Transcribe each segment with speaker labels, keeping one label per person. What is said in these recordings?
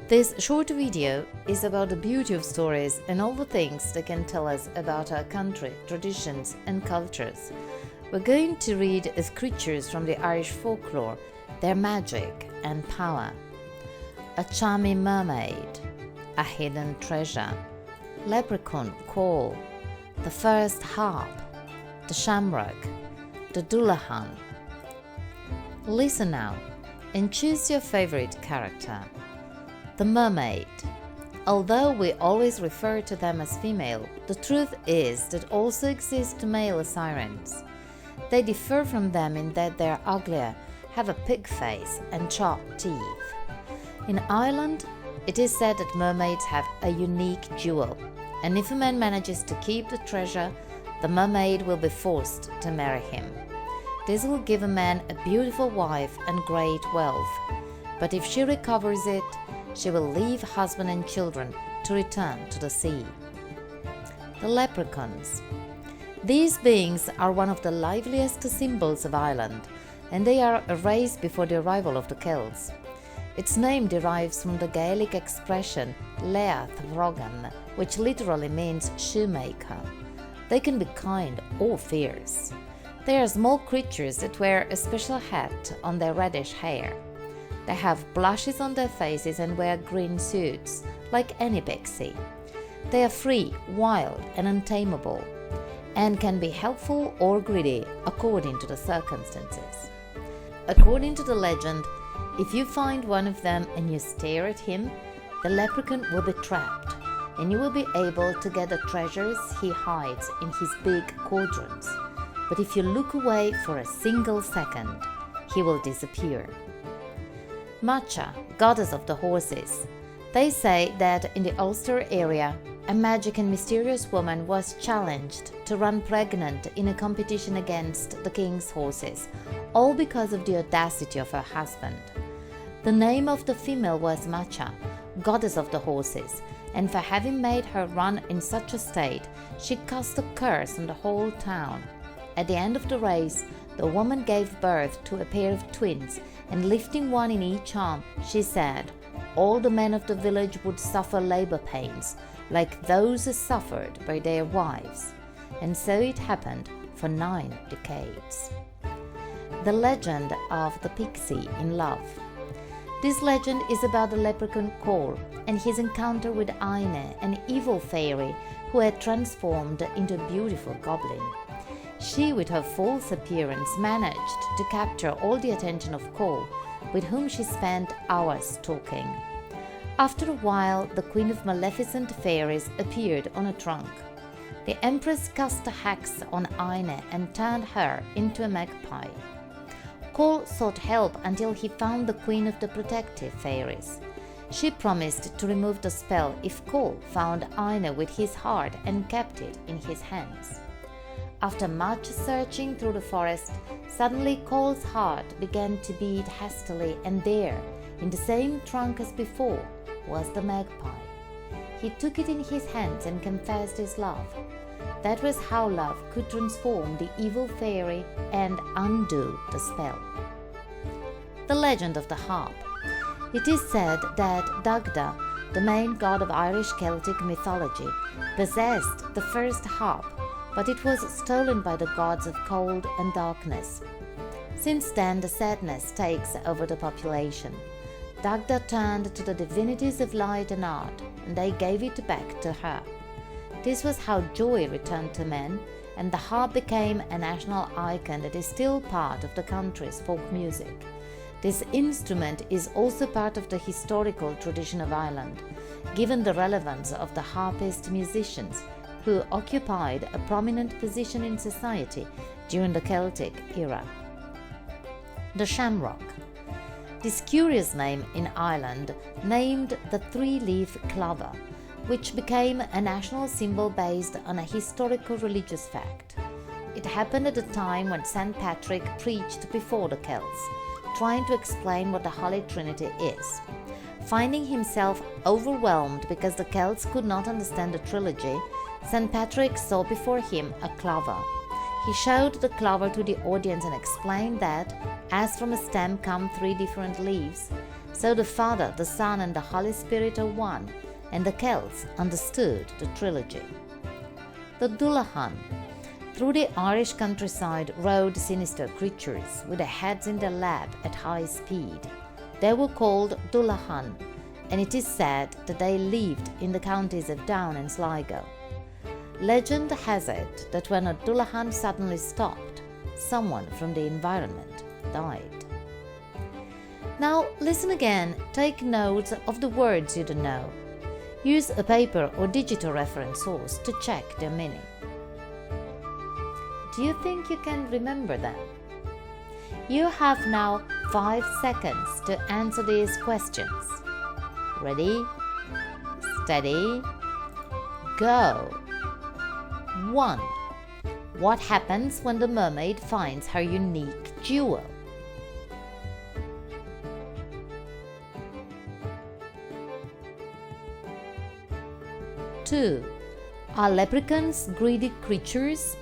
Speaker 1: This short video is about the beauty of stories and all the things they can tell us about our country, traditions and cultures. We're going to read as creatures from the Irish folklore, their magic and power. A charming mermaid, a hidden treasure, leprechaun Coll, the first harp, the Shamrock, the Dullahan. Listen now and choose your favorite character. The mermaid. Although we always refer to them as female, the truth is that also exist male sirens. They differ from them in that they are uglier, have a pig face and sharp teeth. In Ireland, it is said that mermaids have a unique jewel, and if a man manages to keep the treasure, the mermaid will be forced to marry him. This will give a man a beautiful wife and great wealth, but if she recovers it, she will leave husband and children to return to the sea. The leprechauns. These beings are one of the liveliest symbols of Ireland, and they are a race before the arrival of the Celts. Its name derives from the Gaelic expression Leath Rogan, which literally means shoemaker. They can be kind or fierce. They are small creatures that wear a special hat on their reddish hair. They have blushes on their faces and wear green suits, like any Pixie. They are free, wild, and untamable, and can be helpful or greedy according to the circumstances. According to the legend, if you find one of them and you stare at him, the leprechaun will be trapped, and you will be able to get the treasures he hides in his big cauldrons. But if you look away for a single second, he will disappear. Macha, goddess of the horses. They say that in the Ulster area, a magic and mysterious woman was challenged to run pregnant in a competition against the king's horses, all because of the audacity of her husband. The name of the female was Macha, goddess of the horses, and for having made her run in such a state, she cast a curse on the whole town. At the end of the race, the woman gave birth to a pair of twins, and lifting one in each arm, she said, all the men of the village would suffer labor pains, like those suffered by their wives. And so it happened for 9 decades. The legend of the Pixie in love. This legend is about the leprechaun Coll and his encounter with Aine, an evil fairy who had transformed into a beautiful goblin. She, with her false appearance, managed to capture all the attention of Coll, with whom she spent hours talking. After a while, the queen of maleficent fairies appeared on a trunk. The empress cast a hex on Aine and turned her into a magpie. Coll sought help until he found the queen of the protective fairies. She promised to remove the spell if Coll found Aine with his heart and kept it in his hands. After much searching through the forest, suddenly Coll's heart began to beat hastily, and there, in the same trunk as before, was the magpie. He took it in his hands and confessed his love. That was how love could transform the evil fairy and undo the spell. The legend of the harp. It is said that Dagda, the main god of Irish Celtic mythology, possessed the first harp, but it was stolen by the gods of cold and darkness. Since then, the sadness takes over the population. Dagda turned to the divinities of light and art, and they gave it back to her. This was how joy returned to men, and the harp became a national icon that is still part of the country's folk music. This instrument is also part of the historical tradition of Ireland, given the relevance of the harpist musicians, who occupied a prominent position in society during the Celtic era. The Shamrock. This curious name in Ireland named the three-leaf clover, which became a national symbol based on a historical religious fact. It happened at a time when St. Patrick preached before the Celts, trying to explain what the Holy Trinity is. Finding himself overwhelmed because the Celts could not understand the trilogy, St. Patrick saw before him a clover. He showed the clover to the audience and explained that, as from a stem come 3 different leaves, So the Father, the Son, and the Holy Spirit are one, and the Celts understood the trilogy. The Dullahan. Through the Irish countryside rode sinister creatures with their heads in their lap at high speed. They were called Dullahan, and it is said that they lived in the counties of Down and Sligo. Legend has it that when a Dullahan suddenly stopped, someone from the environment died. Now listen again, take notes of the words you don't know. Use a paper or digital reference source to check their meaning. Do you think you can remember them? You have now 5 seconds to answer these questions. Ready? Steady? Go! 1. What happens when the mermaid finds her unique jewel? 2. Are leprechauns greedy creatures?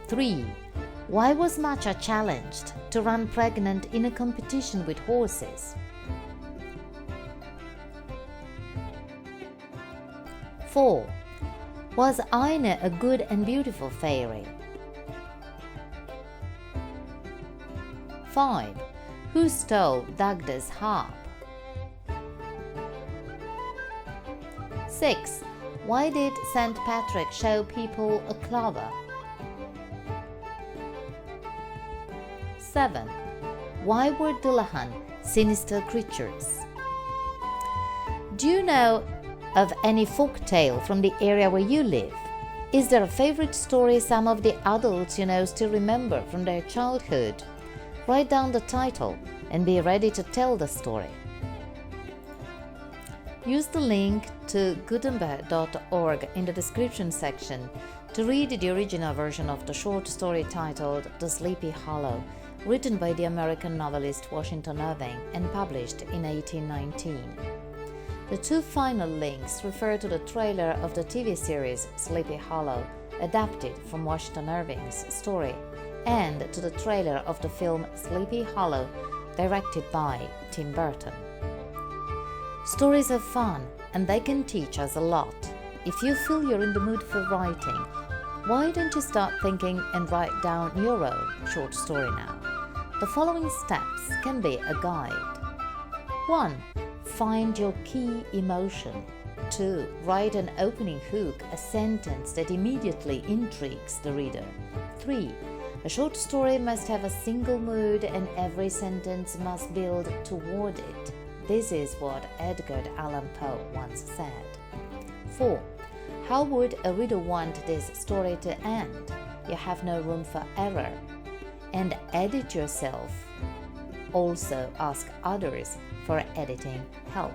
Speaker 1: 3. Why was Macha challenged to run pregnant in a competition with horses? 4. Was Aine a good and beautiful fairy? 5. Who stole Dagda's harp? 6. Why did St. Patrick show people a clover? 7. Why were Dullahan sinister creatures? Do you know of any folk tale from the area where you live? Is there a favorite story some of the adults you know still remember from their childhood? Write down the title and be ready to tell the story. Use the link to gutenberg.org in the description section to read the original version of the short story titled The Sleepy Hollow, written by the American novelist Washington Irving and published in 1819. The 2 final links refer to the trailer of the TV series Sleepy Hollow, adapted from Washington Irving's story, and to the trailer of the film Sleepy Hollow, directed by Tim Burton. Stories are fun, and they can teach us a lot. If you feel you're in the mood for writing, why don't you start thinking and write down your own short story now? The following steps can be a guide. 1. Find your key emotion. 2. Write an opening hook, a sentence that immediately intrigues the reader. 3. A short story must have a single mood and every sentence must build toward it. This is what Edgar Allan Poe once said. 4. How would a reader want this story to end? You have no room for error. And edit yourself. Also ask others for editing help.